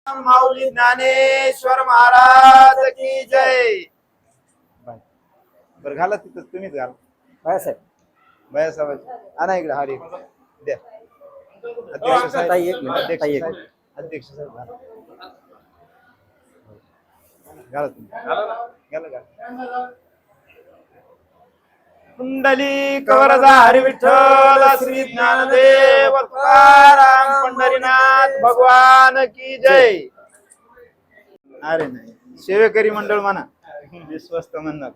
माऊली ज्ञानेश्वर महाराज की जय. बरं घाला तिथं, तुम्हीच घाला बाळासाहेब बायासाहेब. आणा इकडे हारी द्या. ताई, एक मिनिट, ताई, एक मिनिट. अध्यक्ष साहेब घाला. घाला तुम्ही, घाला घाला. कुंडली कवरदा हरी विठ्ठल श्री ज्ञानदेव तुकाराम पंढरीनाथ भगवान की जय. अरे नाही, सेवेकरी मंडळ म्हणा, विश्वस्त म्हणणार.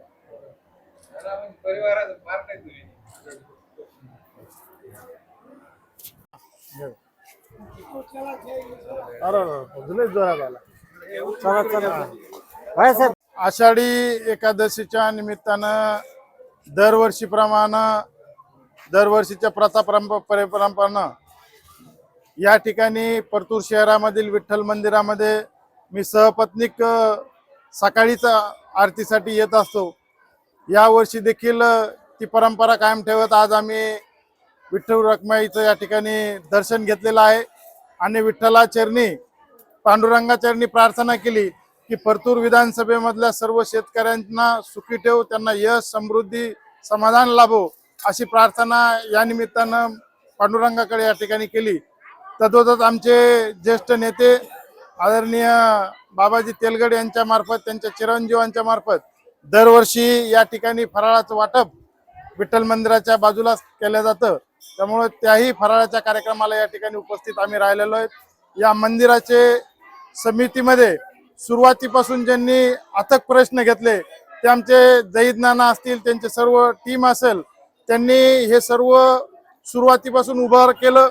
बाळासाहेब आषाढी एकादशीच्या निमित्तानं दरवर्षीच्या प्रथा परंपरानं या ठिकाणी परतूर शहरामधील विठ्ठल मंदिरामध्ये मी सहपत्नीक सकाळीच आरतीसाठी येत असतो. या वर्षी देखील ती परंपरा कायम ठेवत आज आम्ही विठ्ठल रखुमाईचं या ठिकाणी दर्शन घेतलेलं आहे आणि विठ्ठला चरणी पांडुरंगा चरणी प्रार्थना केली की परतूर विधानसभेमधल्या सर्व शेतकऱ्यांना सुखी ठेव, त्यांना यश समृद्धी समाधान लाभो अशी प्रार्थना या निमित्तानं पांडुरंगाकडे या ठिकाणी केली. तद्वतच आमचे ज्येष्ठ नेते आदरणीय बाबाजी तेलगड यांच्या मार्फत, त्यांच्या चिरंजीवांच्या मार्फत दरवर्षी या ठिकाणी फराळाचं वाटप विठ्ठल मंदिराच्या बाजूला केलं जातं. त्यामुळे त्याही फराळाच्या कार्यक्रमाला या ठिकाणी उपस्थित आम्ही राहिलेलो आहेत. या मंदिराचे समितीमध्ये सुरुवातीपासून ज्यांनी अथक प्रश्न घेतले ते आमचे जहीद नाना असतील, त्यांचे सर्व टीम असेल, त्यांनी हे सर्व सुरुवातीपासून उभं केलं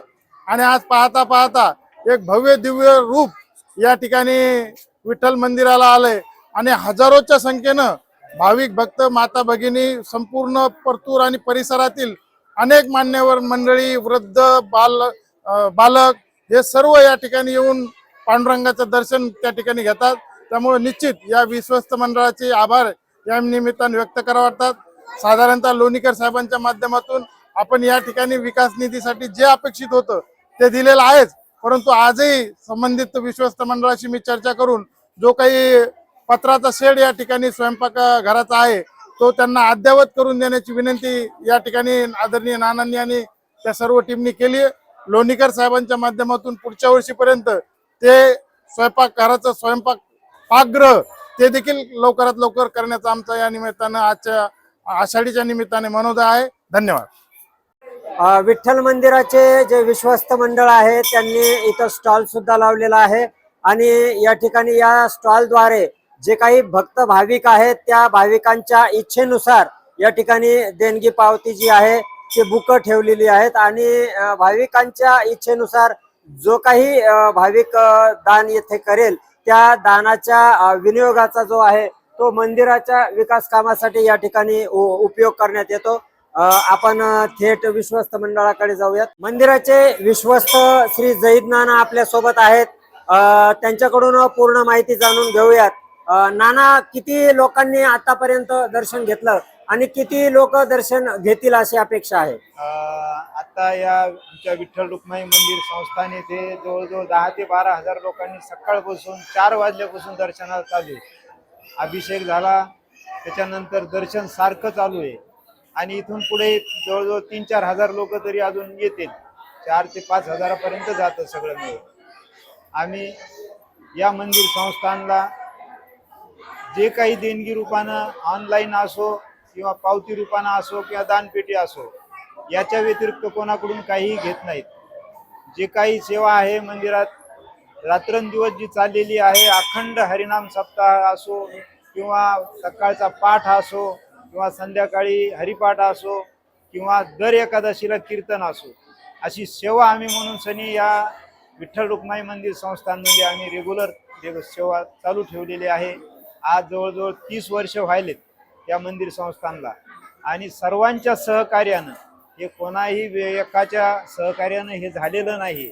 आणि आज पाहता पाहता एक भव्य दिव्य रूप या ठिकाणी विठ्ठल मंदिराला आलंय आणि हजारोच्या संख्येनं भाविक भक्त, माता भगिनी, संपूर्ण परतूर आणि परिसरातील अनेक मान्यवर मंडळी, वृद्ध, बालक हे सर्व या ठिकाणी येऊन पांडुरंगाचं दर्शन त्या ठिकाणी घेतात. त्यामुळे निश्चित या विश्वस्त मंडळाचे आभार या निमित्ताने व्यक्त करावे वाटतात. साधारणतः लोणीकर साहेबांच्या माध्यमातून आपण या ठिकाणी विकास निधीसाठी जे अपेक्षित होतं ते दिलेलं आहेच, परंतु आजही संबंधित विश्वस्त मंडळाशी मी चर्चा करून जो काही पत्राचा शेड या ठिकाणी स्वयंपाक घराचा आहे तो त्यांना अद्ययावत करून देण्याची विनंती या ठिकाणी आदरणीय नानांनी आणि त्या सर्व टीमनी केली. लोणीकर साहेबांच्या माध्यमातून पुढच्या वर्षीपर्यंत ते स्वयंपाकघराचं पाकगृह ते देखील लवकरात लवकर करण्याचा आमचा या निमित्तानं आजच्या आषाढीच्या निमित्ताने मनोदय आहे. धन्यवाद. विठ्ठल मंदिराचे जे विश्वस्त मंडळ आहे त्यांनी इथं स्टॉल सुद्धा लावलेला आहे आणि या ठिकाणी या स्टॉलद्वारे जे काही भक्त भाविक आहेत त्या भाविकांच्या इच्छेनुसार या ठिकाणी देणगी पावती जी आहे ती बुक ठेवलेली आहेत आणि भाविकांच्या इच्छेनुसार जो काही भाविक दान येथे करेल त्या दानाच्या विनियोगाचा जो आहे तो मंदिराच्या विकास कामासाठी या ठिकाणी उपयोग करण्यात येतो. आपण थेट विश्वस्त मंडळाकडे जाऊयात. मंदिराचे विश्वस्त श्री जहीद नाना आपल्या सोबत आहेत. त्यांच्याकडून पूर्ण माहिती जाणून घेऊयात. नाना, किती लोकांनी आतापर्यंत दर्शन घेतलं आणि किती लोक दर्शन घेतील अशी अपेक्षा आहे? आता या आमच्या विठ्ठल रुक्माई मंदिर संस्थान येथे जवळजवळ 10 ते 12 हजार लोकांनी सकाळपासून 4 वाजल्यापासून दर्शनाला चालू आहे. अभिषेक झाला त्याच्यानंतर दर्शन सारखं चालू आहे आणि इथून पुढे जवळजवळ 3-4 हजार लोक तरी अजून येतील. 4 ते 5 हजारापर्यंत जातं सगळं मिळून. आम्ही या मंदिर संस्थानला जे काही देणगी रूपानं ऑनलाईन असो किंवा पावती रूपानं असो किंवा दानपेटी असो याच्या व्यतिरिक्त कोणाकडून काही घेत नाहीत. जे काही सेवा आहे मंदिरात रात्रंदिवस जी चाललेली आहे, अखंड हरिनाम सप्ताह असो किंवा सकाळचा पाठ असो किंवा संध्याकाळी हरिपाठ असो किंवा दर एकादशीला कीर्तन असो, अशी सेवा आम्ही म्हणून सनी या विठ्ठल रुक्माई मंदिर संस्थानमध्ये आम्ही रेग्युलर सेवा चालू ठेवलेली आहे. आज जवळजवळ 30 वर्ष व्हायलेत या मंदिर संस्थानला आणि सर्वांच्या सहकार्यानं, हे कोणाही एकाच्या सहकार्यानं हे झालेलं नाही.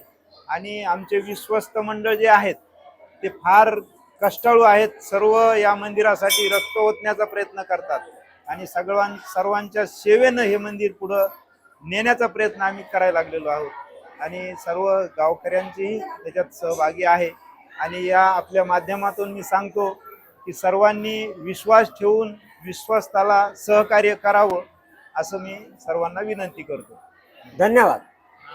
आणि आमचे विश्वस्त मंडळ जे आहेत ते फार कष्टाळू आहेत. सर्व या मंदिरासाठी रक्त ओतण्याचा प्रयत्न करतात आणि सर्वांच्या सेवेनं हे मंदिर पुढं नेण्याचा प्रयत्न आम्ही करायला लागलेलो आहोत आणि सर्व गावकऱ्यांचेही त्याच्यात सहभागी आहे. आणि या आपल्या माध्यमातून मी सांगतो की सर्वांनी विश्वास ठेवून विश्वासाला सहकार्य करावं असं मी सर्वांना विनंती करतो. धन्यवाद.